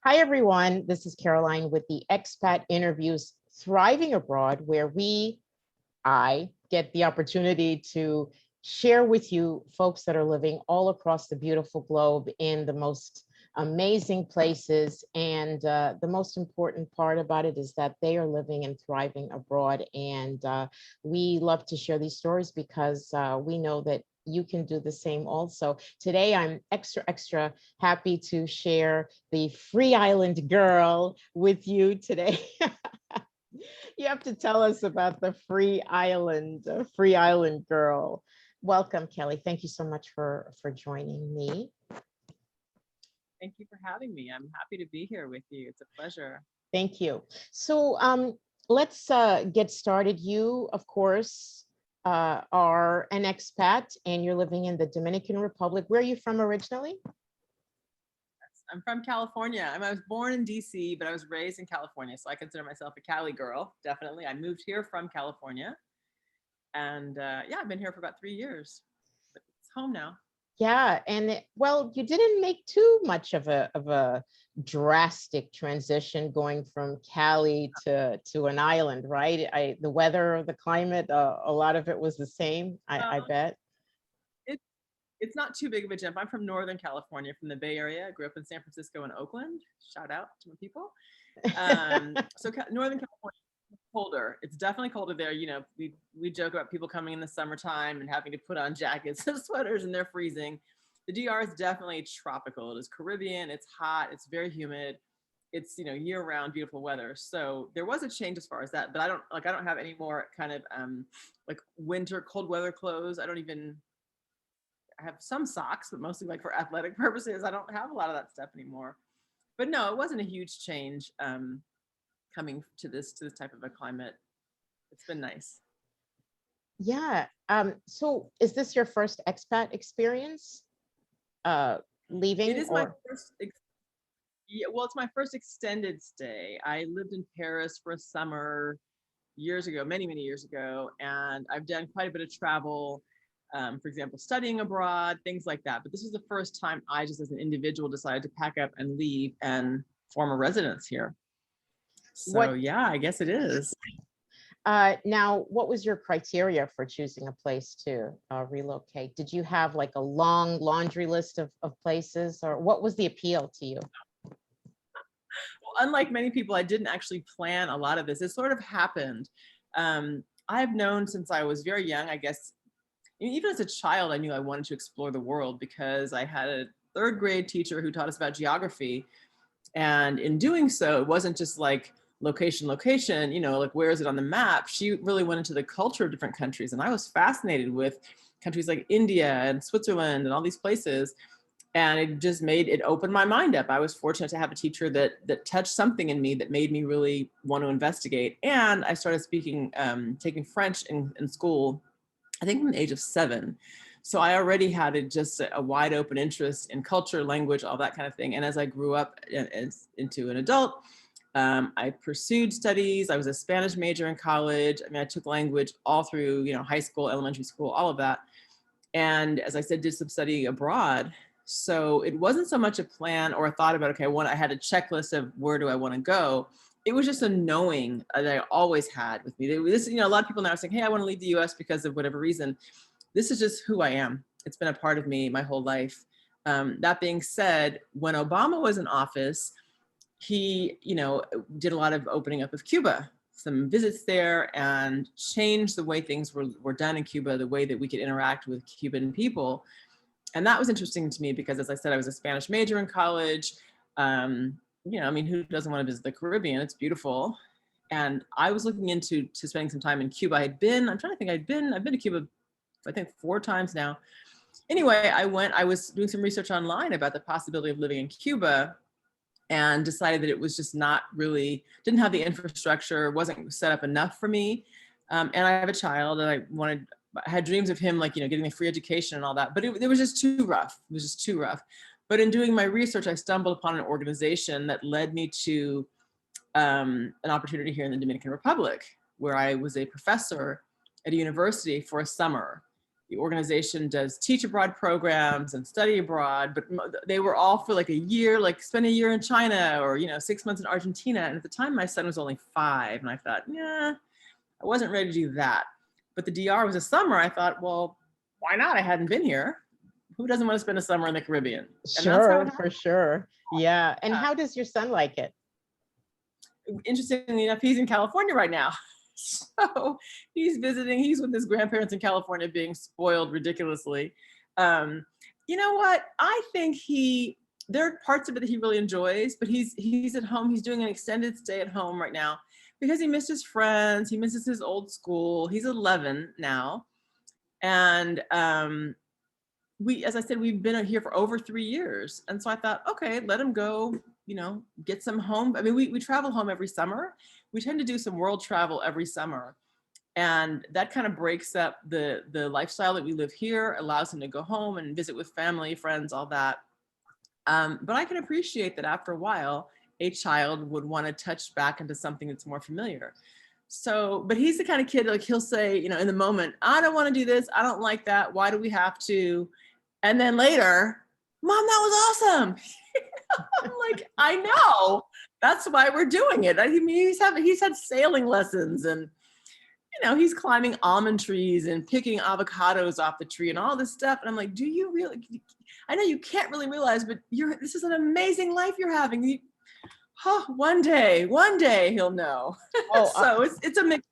Hi, everyone. This is Caroline with the Expat Interviews Thriving Abroad, where I get the opportunity to share with you folks that are living all across the beautiful globe in the most amazing places. And the most important part about it is that they are living and thriving abroad. And we love to share these stories because we know that you can do the same also. Today, I'm extra happy to share the Free Island girl with you today. You have to tell us about the Free Island girl. Welcome, Kelly. Thank you so much for joining me. Thank you for having me. I'm happy to be here with you. It's a pleasure. Thank you. So let's get started. You, of course, are an expat and you're living in the Dominican Republic. Where are you from originally? I'm from California. I was born in DC, but I was raised in California. So I consider myself a Cali girl, definitely. I moved here from California. And yeah, I've been here for about 3 years. But it's home now. Yeah, and well, you didn't make too much of a drastic transition going from Cali to an island, right? The weather, the climate, a lot of it was the same, I bet. It's not too big of a jump. I'm from Northern California, from the Bay Area. I grew up in San Francisco and Oakland. Shout out to my people. So Northern California is colder. It's definitely colder there. You know, we joke about people coming in the summertime and having to put on jackets and sweaters and they're freezing. The DR is definitely tropical. It is Caribbean. It's hot. It's very humid. It's, you know, year-round beautiful weather. So there was a change as far as that, but I don't have any more kind of like winter cold weather clothes. I have some socks, but mostly like for athletic purposes. I don't have a lot of that stuff anymore. But no, it wasn't a huge change coming to this type of a climate. It's been nice. Yeah. So is this your first expat experience? Leaving? It is my first. Yeah, well, it's my first extended stay. I lived in Paris for a summer years ago, many years ago, and I've done quite a bit of travel. For example, studying abroad, things like that. But this is the first time I just as an individual decided to pack up and leave and form a residence here. So yeah, I guess it is. Now, what was your criteria for choosing a place to relocate? Did you have like a long laundry list of places, or what was the appeal to you? Well, unlike many people, I didn't actually plan a lot of this. It sort of happened. I've known since I was very young, I guess, even as a child, I knew I wanted to explore the world because I had a third grade teacher who taught us about geography. And in doing so, it wasn't just like location, you know, like where is it on the map? She really went into the culture of different countries. And I was fascinated with countries like India and Switzerland and all these places. And it opened my mind up. I was fortunate to have a teacher that touched something in me that made me really want to investigate. And I started taking French in school, I think from the age of 7. So I already had just a wide open interest in culture, language, all that kind of thing. And as I grew up into an adult, I pursued studies. I was a Spanish major in college. I mean, I took language all through, you know, high school, elementary school, all of that. And as I said, did some studying abroad. So it wasn't so much a plan or a thought about, okay, I had a checklist of where do I want to go. It was just a knowing that I always had with me. This, you know, a lot of people now are saying, hey, I want to leave the US because of whatever reason. This is just who I am. It's been a part of me my whole life. That being said, when Obama was in office, he, you know, did a lot of opening up of Cuba, some visits there, and changed the way things were done in Cuba, the way that we could interact with Cuban people. And that was interesting to me because, as I said, I was a Spanish major in college. You know, I mean, who doesn't want to visit the Caribbean? It's beautiful. And I was looking into spending some time in Cuba. I've been to Cuba, I think 4 times now. Anyway, I was doing some research online about the possibility of living in Cuba and decided that it was just didn't have the infrastructure, wasn't set up enough for me. And I have a child and I had dreams of him, like, you know, getting a free education and all that, but it was just too rough. It was just too rough. But in doing my research, I stumbled upon an organization that led me to an opportunity here in the Dominican Republic, where I was a professor at a university for a summer. the organization does teach abroad programs and study abroad, but they were all for like a year, like spend a year in China or, 6 months in Argentina. And at the time my son was only 5 and I thought, yeah, I wasn't ready to do that. But the DR was a summer. I thought, well, why not? I hadn't been here. Who doesn't want to spend a summer in the Caribbean? And that's how it Sure, for sure. Yeah. And how does your son like it? Interestingly enough, he's in California right now. So he's visiting, he's with his grandparents in California being spoiled ridiculously. You know what? I think there are parts of it that he really enjoys, but he's at home. He's doing an extended stay at home right now because he missed his friends. He misses his old school. He's 11 now. And as I said, we've been here for over 3 years. And so I thought, okay, let him go, get some home. I mean, we travel home every summer. We tend to do some world travel every summer. And that kind of breaks up the lifestyle that we live here, allows him to go home and visit with family, friends, all that. But I can appreciate that after a while, a child would want to touch back into something that's more familiar. So, but he's the kind of kid, like he'll say, in the moment, I don't want to do this. I don't like that. Why do we have to? And then later, Mom, that was awesome. I'm like, I know. That's why we're doing it. I mean, he's had sailing lessons and, he's climbing almond trees and picking avocados off the tree and all this stuff. And I'm like, do you really? I know you can't really realize, but this is an amazing life you're having. One day he'll know. Oh, So it's a mix.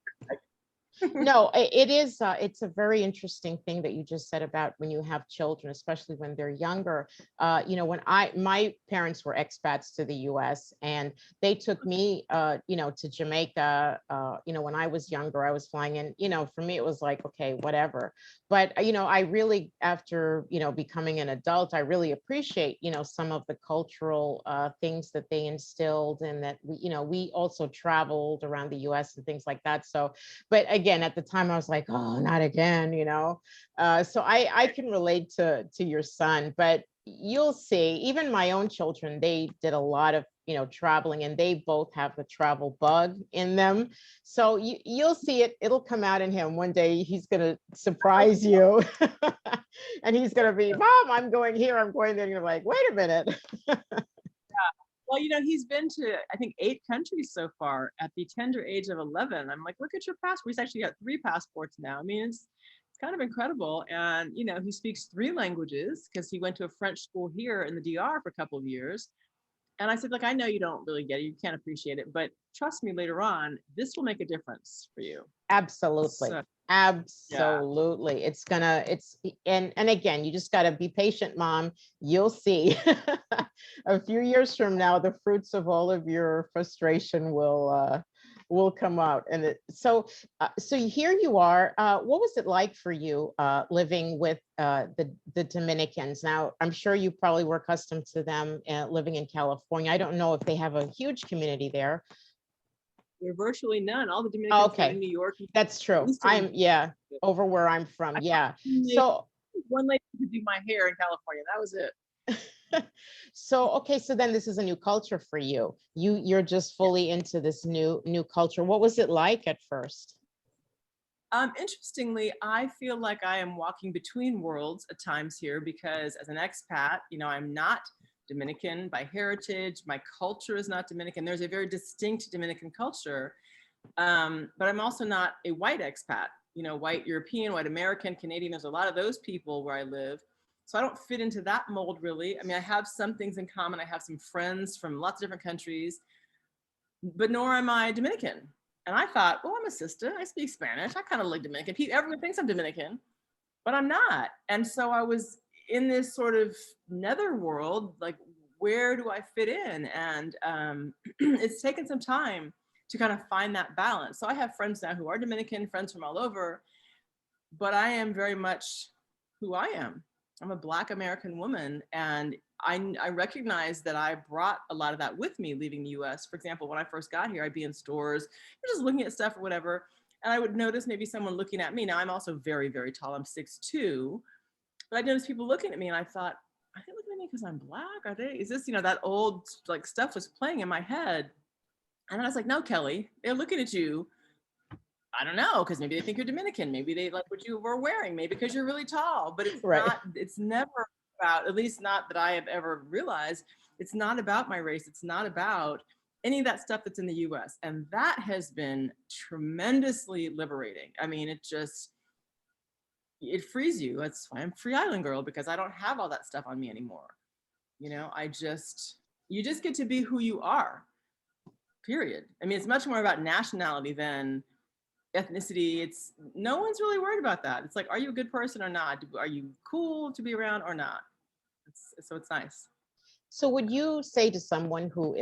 No, it is. It's a very interesting thing that you just said about when you have children, especially when they're younger. When my parents were expats to the U.S. and they took me, to Jamaica. When I was younger, I was flying in. For me, it was like, okay, whatever. But I really, after becoming an adult, I really appreciate some of the cultural things that they instilled, and that we also traveled around the U.S. and things like that. So, but again, at the time I was like, oh, not again, so I can relate to your son, but you'll see, even my own children, they did a lot of traveling, and they both have the travel bug in them. So you'll see it'll come out in him one day. He's going to surprise you and he's going to be, Mom, I'm going here, I'm going there. And you're like, wait a minute. Well, he's been to, I think, 8 countries so far at the tender age of 11. I'm like, look at your passport. He's actually got 3 passports now. I mean, it's kind of incredible. And, he speaks 3 languages because he went to a French school here in the DR for a couple of years. And I said, look, I know you don't really get it. You can't appreciate it. But trust me, later on, this will make a difference for you. Absolutely. So, absolutely. Yeah. And again, you just got to be patient, Mom. You'll see a few years from now, the fruits of all of your frustration will come out. And so here you are. What was it like for you living with the Dominicans? Now, I'm sure you probably were accustomed to them living in California. I don't know if they have a huge community there. There are virtually none. All the Dominicans are in New York. That's true. Over where I'm from. Yeah. So one lady could do my hair in California. That was it. So then this is a new culture for you. You're just fully into this new culture. What was it like at first? Interestingly, I feel like I am walking between worlds at times here because as an expat, I'm not Dominican by heritage. My culture is not Dominican. There's a very distinct Dominican culture, but I'm also not a white expat, white European, white American, Canadian. There's a lot of those people where I live. So I don't fit into that mold really. I mean, I have some things in common. I have some friends from lots of different countries, but nor am I Dominican. And I thought, well, I'm a sister. I speak Spanish. I kind of like Dominican. Everyone thinks I'm Dominican, but I'm not. And so I was in this sort of netherworld, like, where do I fit in? And it's taken some time to kind of find that balance. So I have friends now who are Dominican, friends from all over, but I am very much who I am. I'm a Black American woman, and I recognize that I brought a lot of that with me leaving the US. For example, when I first got here, I'd be in stores, just looking at stuff or whatever, and I would notice maybe someone looking at me. Now I'm also very, very tall. I'm 6'2", but I noticed people looking at me, and I thought, are they looking at me because I'm Black? Is this, that old like stuff was playing in my head. And I was like, no, Kelly, they're looking at you I don't know, because maybe they think you're Dominican, maybe they like what you were wearing, maybe because you're really tall, but it's Right. not, it's never about, at least not that I have ever realized, it's not about my race. It's not about any of that stuff that's in the US. And that has been tremendously liberating. I mean, it frees you. That's why I'm Free Island Girl, because I don't have all that stuff on me anymore. You know, you just get to be who you are, period. I mean, it's much more about nationality than ethnicity. It's no one's really worried about that. It's like, are you a good person or not? Are you cool to be around or not? So it's nice. So would you say to someone who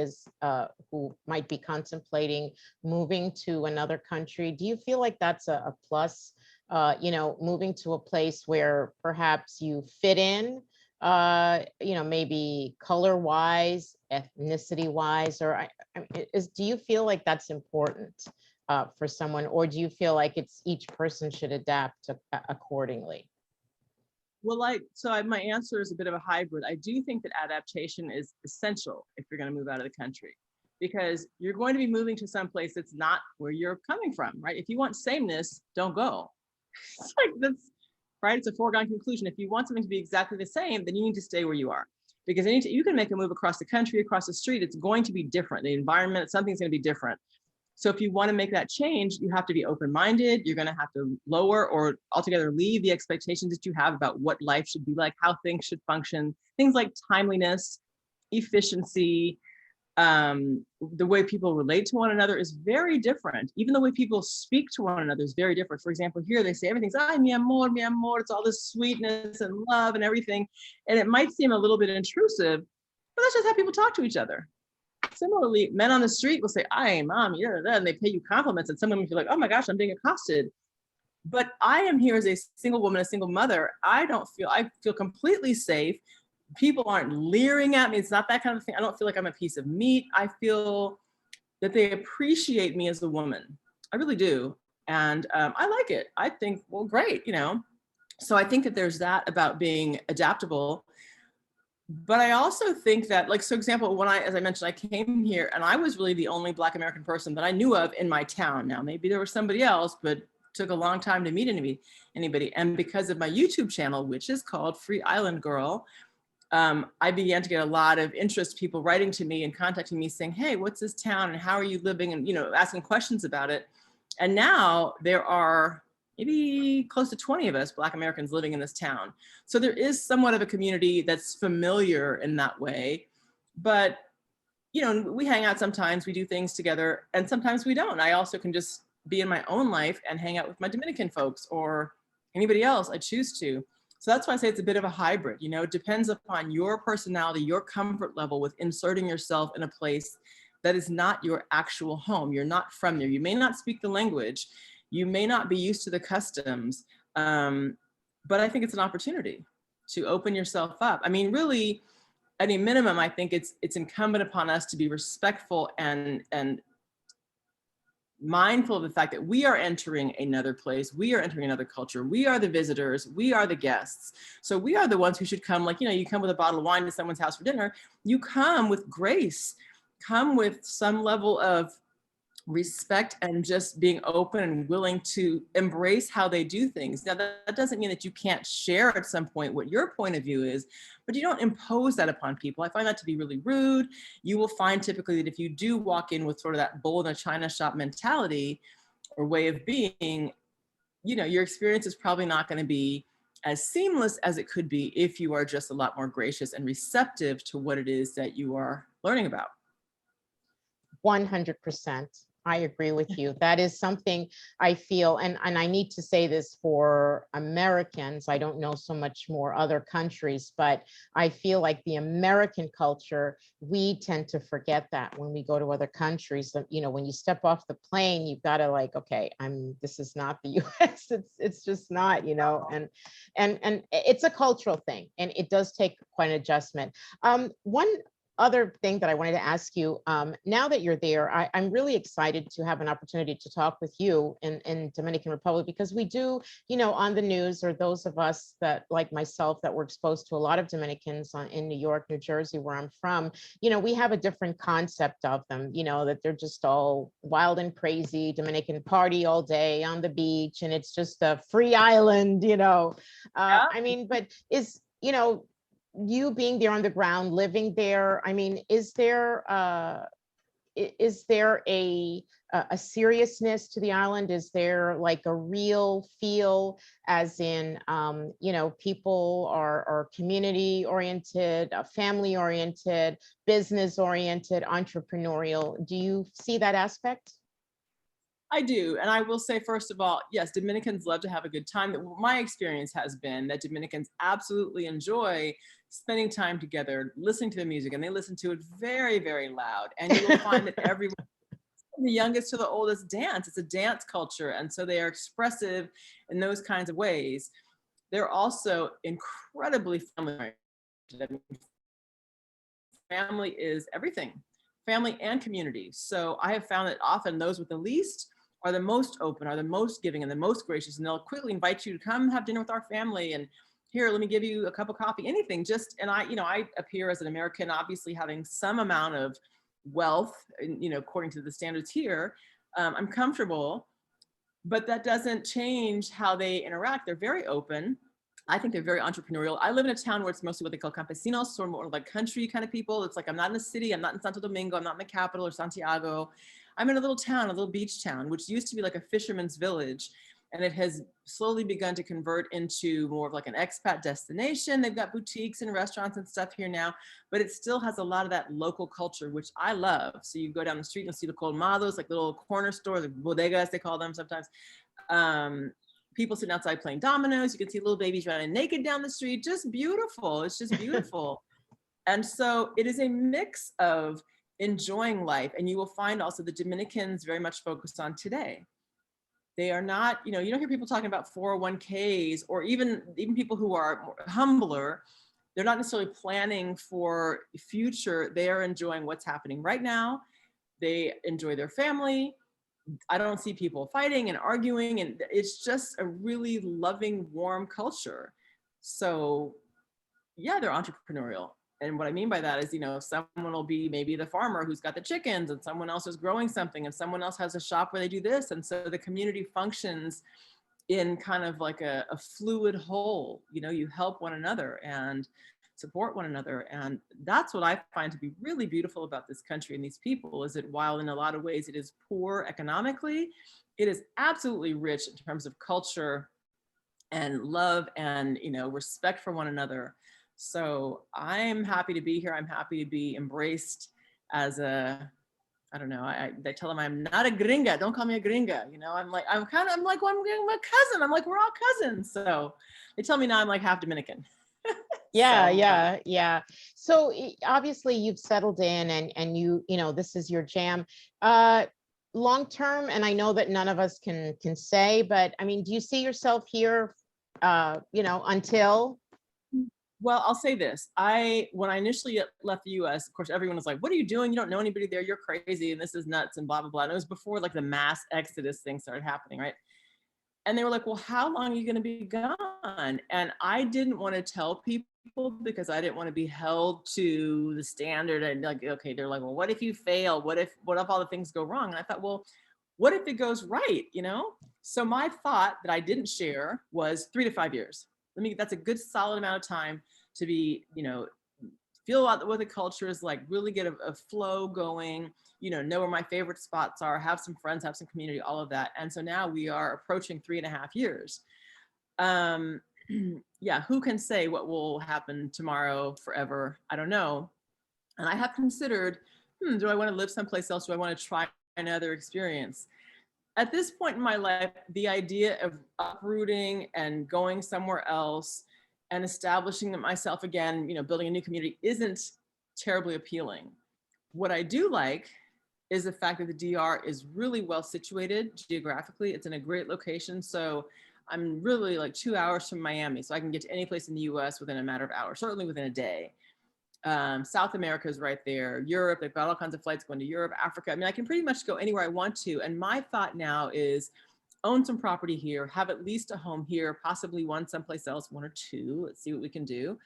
might be contemplating moving to another country, do you feel like that's a plus? Moving to a place where perhaps you fit in, maybe color wise, ethnicity wise, or do you feel like that's important for someone, or do you feel like it's each person should adapt accordingly? Well, my answer is a bit of a hybrid. I do think that adaptation is essential if you're going to move out of the country, because you're going to be moving to some place that's not where you're coming from, right? If you want sameness, don't go. It's like that's right. It's a foregone conclusion. If you want something to be exactly the same, then you need to stay where you are, because you can make a move across the country, across the street. It's going to be different. The environment, something's going to be different. So if you want to make that change, you have to be open-minded. You're going to have to lower or altogether leave the expectations that you have about what life should be like, how things should function, things like timeliness, efficiency. The way people relate to one another is very different. Even the way people speak to one another is very different. For example, here they say everything's, ay, mi amor, mi amor. It's all this sweetness and love and everything. And it might seem a little bit intrusive, but that's just how people talk to each other. Similarly, men on the street will say, "Ay, mom," and they pay you compliments, and some women feel like, "Oh my gosh, I'm being accosted." But I am here as a single woman, a single mother. I feel completely safe. People aren't leering at me. It's not that kind of thing. I don't feel like I'm a piece of meat. I feel that they appreciate me as a woman. I really do, and I like it. I think, well, great, So I think that there's that about being adaptable. But I also think that, like, so example, as I mentioned, I came here and I was really the only Black American person that I knew of in my town. Now, maybe there was somebody else, but it took a long time to meet anybody. And because of my YouTube channel, which is called Free Island Girl, I began to get a lot of interest, people writing to me and contacting me saying, "Hey, what's this town and how are you living?" And, asking questions about it. And now there are maybe close to 20 of us Black Americans living in this town. So there is somewhat of a community that's familiar in that way. But, we hang out sometimes, we do things together, and sometimes we don't. I also can just be in my own life and hang out with my Dominican folks or anybody else I choose to. So that's why I say it's a bit of a hybrid. It depends upon your personality, your comfort level with inserting yourself in a place that is not your actual home. You're not from there. You may not speak the language. You may not be used to the customs, but I think it's an opportunity to open yourself up. I mean, really, at a minimum, I think it's incumbent upon us to be respectful and mindful of the fact that we are entering another place. We are entering another culture. We are the visitors. We are the guests. So we are the ones who should come, like, you come with a bottle of wine to someone's house for dinner. You come with grace, come with some level of respect and just being open and willing to embrace how they do things. Now, that doesn't mean that you can't share at some point what your point of view is, but you don't impose that upon people. I find that to be really rude. You will find typically that if you do walk in with sort of that bull in a china shop mentality or way of being, your experience is probably not going to be as seamless as it could be if you are just a lot more gracious and receptive to what it is that you are learning about. 100%. I agree with you. That is something I feel, and I need to say this for Americans. I don't know so much more other countries, but I feel like the American culture, we tend to forget that when we go to other countries. That, when you step off the plane, you've got to this is not the US. It's just not, and it's a cultural thing, and it does take quite an adjustment. One other thing that I wanted to ask you, now that you're there, I'm really excited to have an opportunity to talk with you in Dominican Republic, because we do, on the news, or those of us that, like myself, that were exposed to a lot of Dominicans in New York, New Jersey, where I'm from, we have a different concept of them, that they're just all wild and crazy, Dominican party all day on the beach, and it's just a free island, Yeah. I mean, but you being there on the ground, living there, I mean, is there a seriousness to the island? Is there like a real feel, as in, people are community oriented, family oriented, business oriented, entrepreneurial? Do you see that aspect? I do. And I will say, first of all, yes, Dominicans love to have a good time. My experience has been that Dominicans absolutely enjoy spending time together, listening to the music, and they listen to it very, very loud. And you will find that everyone, from the youngest to the oldest, dance. It's a dance culture. And so they are expressive in those kinds of ways. They're also incredibly family. Family is everything, family and community. So I have found that often those with the least are the most open, are the most giving, and the most gracious, and they'll quickly invite you to come have dinner with our family, and here, let me give you a cup of coffee, anything. And I appear as an American, obviously having some amount of wealth, according to the standards here. I'm comfortable, but that doesn't change how they interact. They're very open. I think they're very entrepreneurial. I live in a town where it's mostly what they call campesinos, so more like country kind of people. It's like, I'm not in a city, I'm not in Santo Domingo, I'm not in the capital or Santiago. I'm in a little town, a little beach town, which used to be like a fisherman's village. And it has slowly begun to convert into more of like an expat destination. They've got boutiques and restaurants and stuff here now, but it still has a lot of that local culture, which I love. So you go down the street and see the colmados, like little corner stores, like bodegas, they call them sometimes. People sitting outside playing dominoes. You can see little babies running naked down the street. Just beautiful. It's just beautiful. And so it is a mix of enjoying life. And you will find also the Dominicans very much focused on today. They are not, you don't hear people talking about 401ks, or even people who are more humbler. They're not necessarily planning for future. They are enjoying what's happening right now. They enjoy their family. I don't see people fighting and arguing, and it's just a really loving, warm culture. So yeah, they're entrepreneurial. And what I mean by that is, someone will be maybe the farmer who's got the chickens, and someone else is growing something, and someone else has a shop where they do this. And so the community functions in kind of like a fluid whole. You help one another and support one another. And that's what I find to be really beautiful about this country and these people, is that while in a lot of ways it is poor economically, it is absolutely rich in terms of culture and love and, respect for one another. So I'm happy to be here. I'm happy to be embraced as I don't know. They tell them I'm not a gringa. Don't call me a gringa. I'm like, well, I'm a cousin. I'm like, we're all cousins. So they tell me now I'm like half Dominican. Yeah, So, yeah. So obviously you've settled in, and this is your jam. Long term, and I know that none of us can say, but I mean, do you see yourself here, until? well, I'll say this. When I initially left the US, of course, everyone was like, what are you doing? You don't know anybody there. You're crazy. And this is nuts and blah, blah, blah. And it was before like the mass exodus thing started happening, right? And they were like, well, how long are you going to be gone? And I didn't want to tell people because I didn't want to be held to the standard. And like, okay, they're like, well, what if you fail? What if all the things go wrong? And I thought, well, what if it goes right? So my thought that I didn't share was 3 to 5 years. That's a good solid amount of time to be, feel out what the culture is like, really get a flow going, know where my favorite spots are, have some friends, have some community, all of that. And so now we are approaching 3.5 years. Yeah, who can say what will happen tomorrow, forever? I don't know. And I have considered, do I want to live someplace else? Do I want to try another experience? At this point in my life, the idea of uprooting and going somewhere else and establishing myself again, building a new community isn't terribly appealing. What I do like is the fact that the DR is really well situated geographically. It's in a great location. So I'm really like 2 hours from Miami. So I can get to any place in the US within a matter of hours, certainly within a day. South America is right there. Europe, they've got all kinds of flights going to Europe, Africa. I mean, I can pretty much go anywhere I want to. And my thought now is own some property here, have at least a home here, possibly one someplace else, one or two. Let's see what we can do.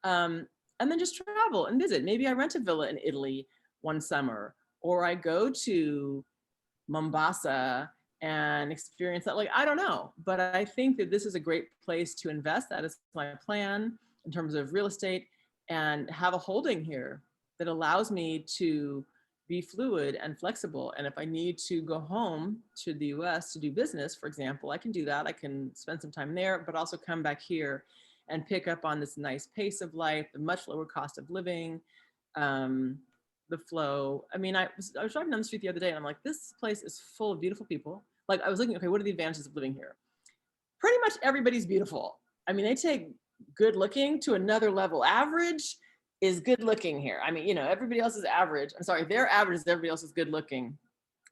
And then just travel and visit. Maybe I rent a villa in Italy one summer, or I go to Mombasa and experience that. Like, I don't know, but I think that this is a great place to invest. That is my plan in terms of real estate, and have a holding here that allows me to be fluid and flexible. And if I need to go home to the US to do business, for example, I can do that. I can spend some time there, but also come back here and pick up on this nice pace of life, the much lower cost of living, the flow. I mean, I was driving down the street the other day and I'm like, this place is full of beautiful people. Like, I was looking, okay, what are the advantages of living here? Pretty much everybody's beautiful. I mean, they take good looking to another level. Average is good looking here. I mean, you know, everybody else is average. I'm sorry, their average is everybody else is good looking.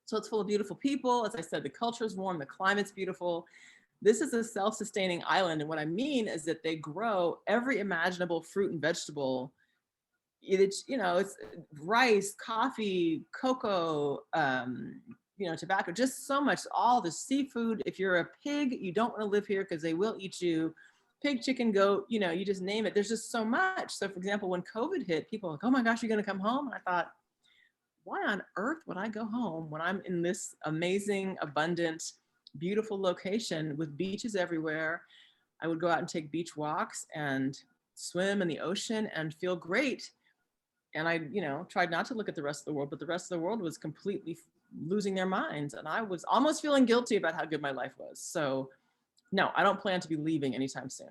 So it's full of beautiful people. As I said, the culture is warm, the climate's beautiful. This is a self-sustaining island. And what I mean is that they grow every imaginable fruit and vegetable. It's, you know, it's rice, coffee, cocoa, you know, tobacco, just so much, all the seafood. If you're a pig, you don't want to live here because they will eat you. Pig, chicken, goat, you know, you just name it. There's just so much. So for example, when COVID hit, people were like, oh my gosh, you're going to come home? And I thought, why on earth would I go home when I'm in this amazing, abundant, beautiful location with beaches everywhere? I would go out and take beach walks and swim in the ocean and feel great. And I, you know, tried not to look at the rest of the world, but the rest of the world was completely losing their minds. And I was almost feeling guilty about how good my life was. So no, I don't plan to be leaving anytime soon.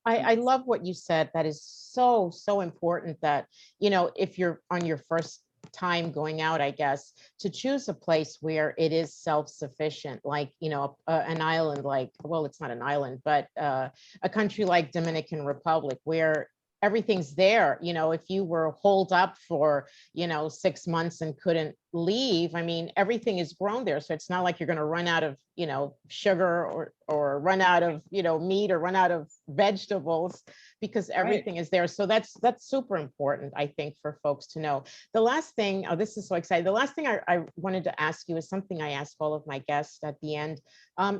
I love what you said. That is so, so important that, you know, if you're on your first time going out, I guess, to choose a place where it is self-sufficient, like, you know, an island like, well, it's not an island, but a country like Dominican Republic, where everything's there. You know, if you were holed up for, you know, 6 months and couldn't leave, I mean, everything is grown there. So it's not like you're going to run out of, you know, sugar or run out of, you know, meat or run out of vegetables, because everything is there. So that's super important, I think, for folks to know. The last thing, oh, this is so exciting. The last thing I wanted to ask you is something I ask all of my guests at the end.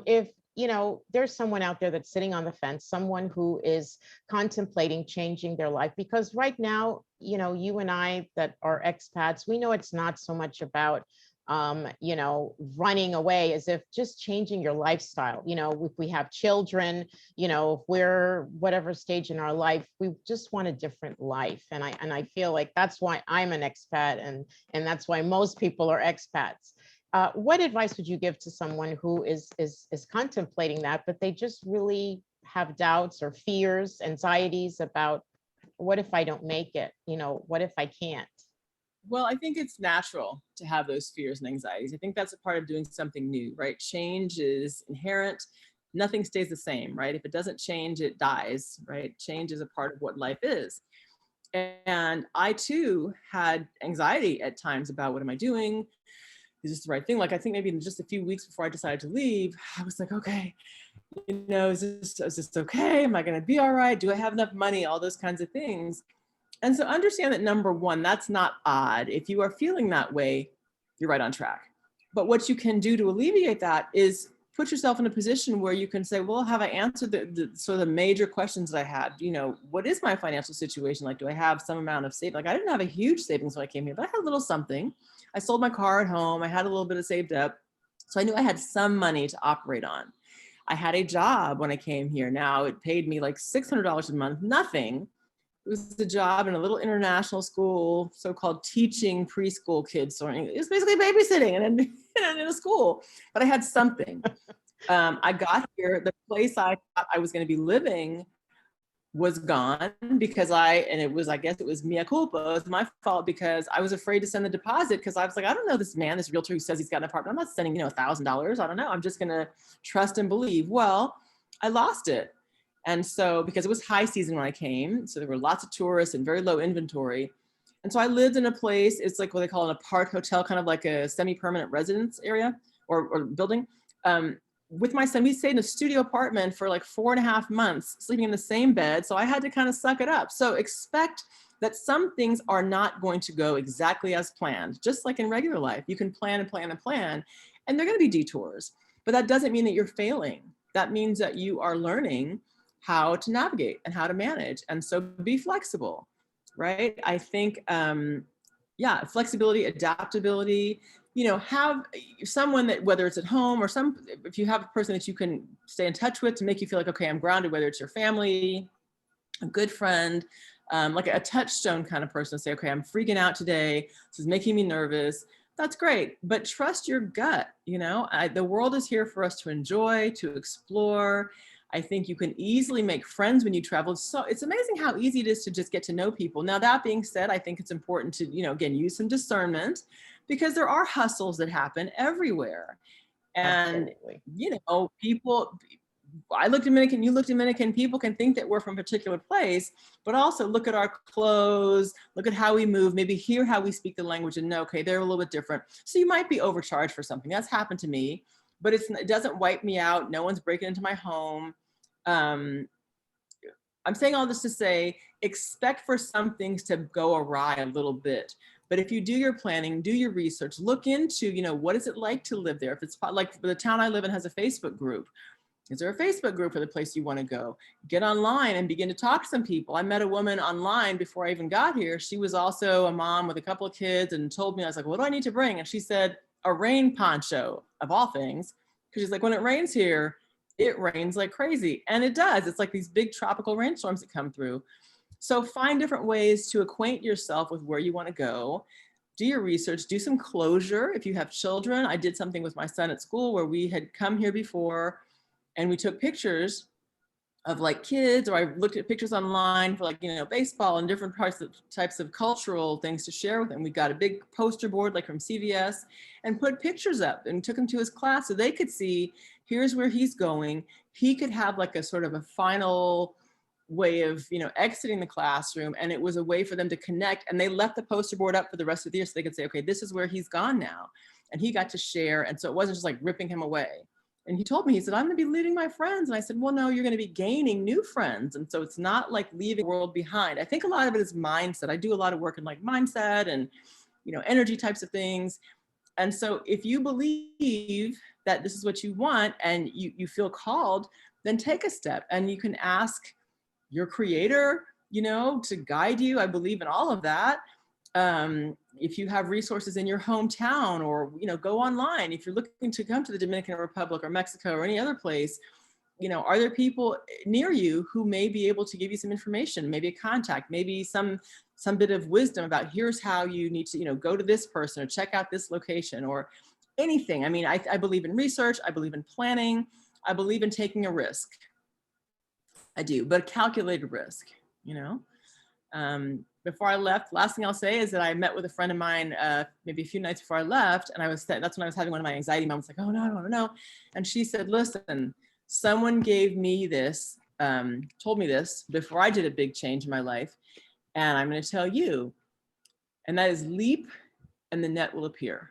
If, you know, there's someone out there that's sitting on the fence, someone who is contemplating changing their life, because right now, you know, you and I that are expats, we know it's not so much about, you know, running away, as if just changing your lifestyle. You know, if we have children, you know, if we're whatever stage in our life, we just want a different life. And I feel like that's why I'm an expat, and that's why most people are expats. What advice would you give to someone who is contemplating that, but they just really have doubts or fears, anxieties about, what if I don't make it? You know, what if I can't? Well, I think it's natural to have those fears and anxieties. I think that's a part of doing something new, right? Change is inherent. Nothing stays the same, right? If it doesn't change, it dies, right? Change is a part of what life is. And I too had anxiety at times about, what am I doing? Is this the right thing? Like, I think maybe in just a few weeks before I decided to leave, I was like, okay, you know, is this okay? Am I going to be all right? Do I have enough money? All those kinds of things. And so understand that, number one, that's not odd. If you are feeling that way, you're right on track. But what you can do to alleviate that is put yourself in a position where you can say, well, have I answered the sort of the major questions that I had? You know, what is my financial situation like? Do I have some amount of savings? Like, I didn't have a huge savings when I came here, but I had a little something. I sold my car at home. I had a little bit of saved up. So I knew I had some money to operate on. I had a job when I came here. Now it paid me like $600 a month, nothing. It was a job in a little international school, so-called teaching preschool kids. So it was basically babysitting in a school, but I had something. I got here, the place I thought I was going to be living was gone because I guess it was mea culpa. It was my fault because I was afraid to send the deposit, because I was like, I don't know this man, this realtor who says he's got an apartment. I'm not sending, you know, $1,000. I don't know. I'm just going to trust and believe. Well, I lost it. And so, because it was high season when I came, so there were lots of tourists and very low inventory. And so I lived in a place, it's like what they call an apart hotel, kind of like a semi-permanent residence area or building. With my son, we stayed in a studio apartment for like 4.5 months, sleeping in the same bed. So I had to kind of suck it up. So expect that some things are not going to go exactly as planned. Just like in regular life, you can plan and plan and plan, and they're going to be detours, but that doesn't mean that you're failing. That means that you are learning how to navigate and how to manage. And so be flexible, right? I think, yeah, flexibility, adaptability, you know, have someone that, whether it's at home or if you have a person that you can stay in touch with to make you feel like, okay, I'm grounded, whether it's your family, a good friend, like a touchstone kind of person, say, okay, I'm freaking out today. This is making me nervous. That's great, but trust your gut. You know, the world is here for us to enjoy, to explore. I think you can easily make friends when you travel. So it's amazing how easy it is to just get to know people. Now, that being said, I think it's important to, you know, again, use some discernment, because there are hustles that happen everywhere. And, Absolutely. you know, people, I look Dominican, you look Dominican, people can think that we're from a particular place, but also look at our clothes, look at how we move, maybe hear how we speak the language and know, okay, they're a little bit different. So you might be overcharged for something. That's happened to me, but it doesn't wipe me out. No one's breaking into my home. I'm saying all this to say, expect for some things to go awry a little bit. But if you do your planning, do your research, look into, you know, what is it like to live there? If it's like the town I live in has a Facebook group. Is there a Facebook group for the place you want to go? Get online and begin to talk to some people. I met a woman online before I even got here. She was also a mom with a couple of kids and told me, I was like, what do I need to bring? And she said, a rain poncho, of all things. Because she's like, when it rains here, it rains like crazy. And it does. It's like these big tropical rainstorms that come through. So find different ways to acquaint yourself with where you want to go. Do your research, do some closure. If you have children, I did something with my son at school where we had come here before and we took pictures of like kids, or I looked at pictures online for like, you know, baseball and different types of cultural things to share with them. We got a big poster board like from CVS and put pictures up and took him to his class so they could see, here's where he's going. He could have like a sort of a final way of, you know, exiting the classroom. And it was a way for them to connect. And they left the poster board up for the rest of the year so they could say, okay, this is where he's gone now. And he got to share. And so it wasn't just like ripping him away. And he told me, he said, I'm going to be leaving my friends. And I said, well, no, you're going to be gaining new friends. And so it's not like leaving the world behind. I think a lot of it is mindset. I do a lot of work in like mindset and, you know, energy types of things. And so if you believe that this is what you want and you feel called, then take a step and you can ask your creator, you know, to guide you. I believe in all of that. If you have resources in your hometown, or, you know, go online. If you're looking to come to the Dominican Republic or Mexico or any other place, you know, are there people near you who may be able to give you some information, maybe a contact, maybe some bit of wisdom about here's how you need to, you know, go to this person or check out this location or anything. I mean, I believe in research. I believe in planning. I believe in taking a risk. I do, but a calculated risk, you know. Before I left, last thing I'll say is that I met with a friend of mine maybe a few nights before I left, and that's when I was having one of my anxiety moments, like, oh no, I don't know. And she said, listen, someone gave me this, told me this before I did a big change in my life, and I'm going to tell you, and that is leap and the net will appear,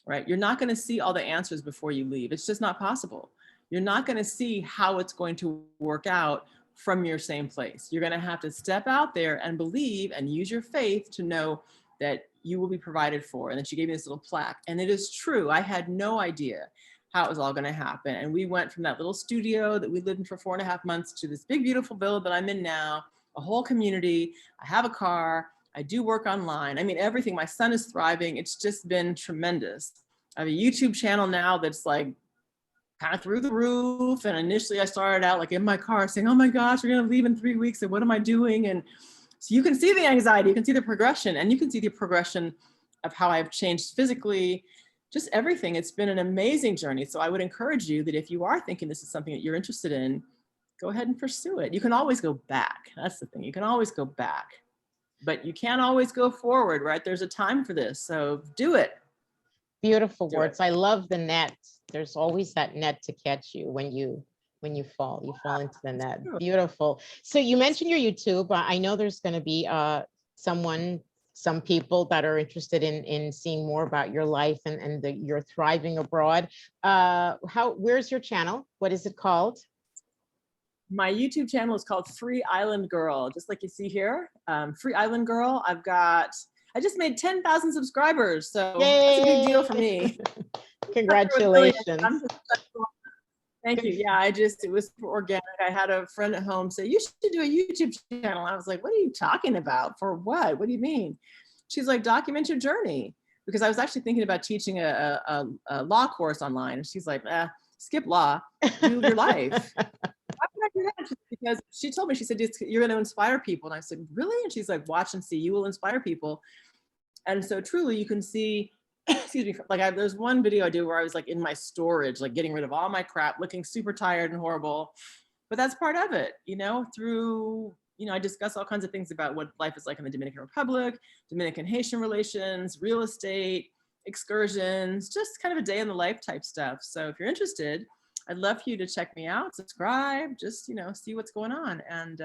right? You're not going to see all the answers before you leave. It's just not possible. You're not going to see how it's going to work out from your same place. You're going to have to step out there and believe and use your faith to know that you will be provided for. And then she gave me this little plaque. And it is true. I had no idea how it was all going to happen. And we went from that little studio that we lived in for 4.5 months to this big, beautiful villa that I'm in now, a whole community. I have a car. I do work online. I mean, everything. My son is thriving. It's just been tremendous. I have a YouTube channel now that's like kind of through the roof. And initially I started out like in my car saying, oh my gosh, we're going to leave in 3 weeks. And what am I doing? And so you can see the anxiety, you can see the progression, and you can see the progression of how I've changed physically, just everything. It's been an amazing journey. So I would encourage you that if you are thinking this is something that you're interested in, go ahead and pursue it. You can always go back. That's the thing. You can always go back, but you can't always go forward, right? There's a time for this. So do it. Beautiful words. I love the net. There's always that net to catch you when you fall. You fall into the net. Beautiful. So you mentioned your YouTube. I know there's going to be some people that are interested in seeing more about your life and your thriving abroad. Where's your channel? What is it called? My YouTube channel is called Free Island Girl, just like you see here. Free Island Girl. I just made 10,000 subscribers, so that's a big deal for me. Congratulations. Thank you. Yeah, it was organic. I had a friend at home say, you should do a YouTube channel. I was like, what are you talking about? For what? What do you mean? She's like, document your journey. Because I was actually thinking about teaching a law course online. And she's like, skip law, do your life. Why would I do that? Because she told me, she said, you're going to inspire people. And I said, really? And she's like, watch and see, you will inspire people. And so truly you can see, excuse me, like there's one video I do where I was like in my storage, like getting rid of all my crap, looking super tired and horrible. But that's part of it, through, I discuss all kinds of things about what life is like in the Dominican Republic, Dominican-Haitian relations, real estate, excursions, just kind of a day in the life type stuff. So if you're interested, I'd love for you to check me out, subscribe, just, see what's going on. And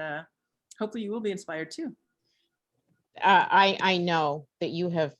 hopefully you will be inspired too. I know that you have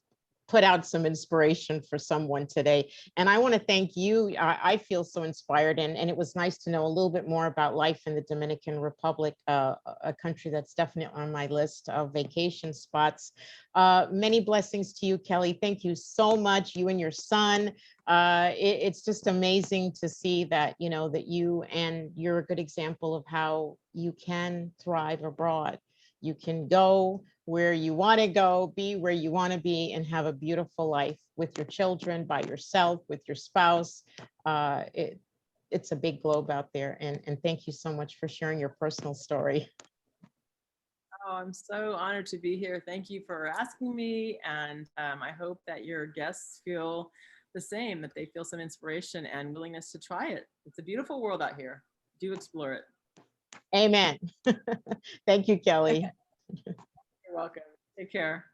put out some inspiration for someone today. And I want to thank you. I feel so inspired, and it was nice to know a little bit more about life in the Dominican Republic, a country that's definitely on my list of vacation spots. Many blessings to you, Kelly. Thank you so much, you and your son. It's just amazing to see that, that you're a good example of how you can thrive abroad. You can go where you want to go, be where you want to be, and have a beautiful life with your children, by yourself, with your spouse. It's a big globe out there. And thank you so much for sharing your personal story. Oh, I'm so honored to be here. Thank you for asking me. And I hope that your guests feel the same, that they feel some inspiration and willingness to try it. It's a beautiful world out here. Do explore it. Amen. Thank you, Kelly. You're welcome. Take care.